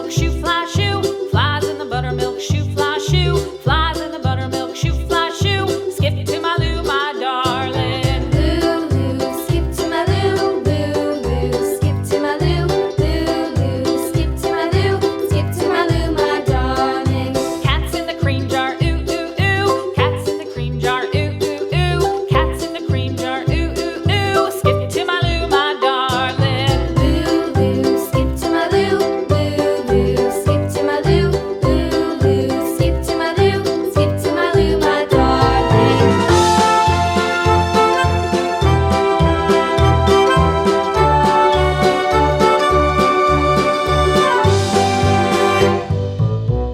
buttermilk shoe, fly shoe. Flies in the buttermilk shoe, fly shoe. Flies in the buttermilk shoe, fly shoe. Skip to my Lou, my darling. Lulu, skip to my Lou, Lulu, skip to my Lou, Lulu, skip to my Lou, skip to my Lou, my darling. Cats in the cream jar, ooh, ooh, ooh. Cats in the cream jar, ooh, ooh, ooh. Cats in the cream jar, ooh, ooh, ooh. Skip to my Lou, my darling. Lulu, skip to my Lou, Lulu, skip to my Lou, Lulu, skip to my Lou, skip to my Lou, my darling.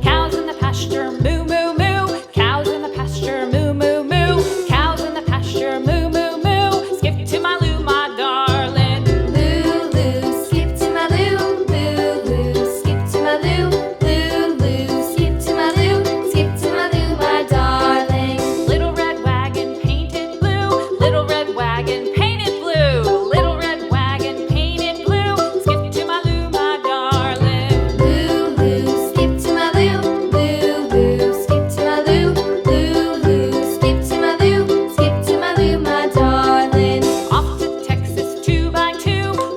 Cows in the pasture, moo, moo, moo. Cows in the pasture, moo, moo, moo. Cows in the pasture, moo, moo, moo. Skip to my Lou, my darling. Lulu, skip to my Lou, Lulu, skip to my Lou, Lulu, skip to my Lou, skip to my Lou, my darling. Little red wagon painted blue. Little red wagon painted blue. Little red wagon painted blue. Skip to my Lou, my darling. Lulu, skip to my Lou, Lulu, skip to my Lou, Lulu, skip to my Lou, skip to my Lou, my darling. Off to Texas 2x2.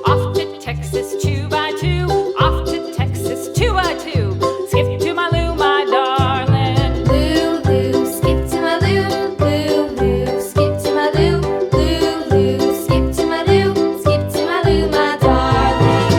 Off to Texas 2x2. Off to Texas 2x2. Skip to my Lou, my darling. Lulu, skip to my Lou, Lulu, skip to my Lou, Lulu, skip to my Lou, skip to my Lou, my darling.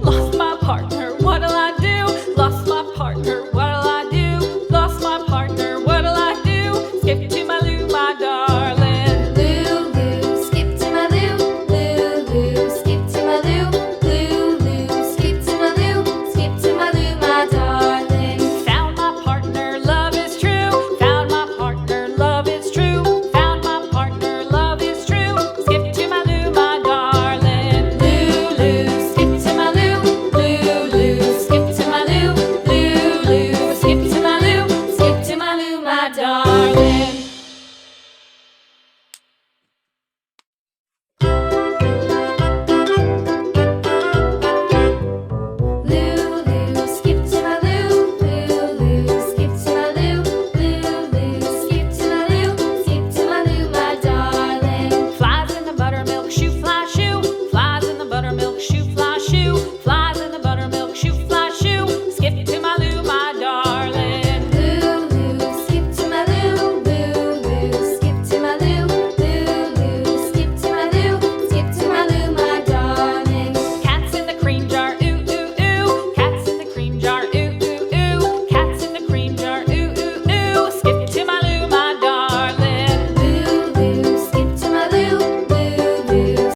Lost my partner, what'll I do? Lost my partner, what'll I do? Lost my partner, what'll I do? Skip to my Lou, my darling. Lulu, skip to my Lou, Lulu, skip to my Lou, Lulu, skip to my Lou, skip to my Lou, my darling. Found my partner, love is true. Found my partner, love is true. Found my partner, love is true. Skip to my Lou, my darling. Lulu, skip to my Lou, Lulu, skip to my Lou, Lulu, skip to my Lou, skip to my Lou, my darling.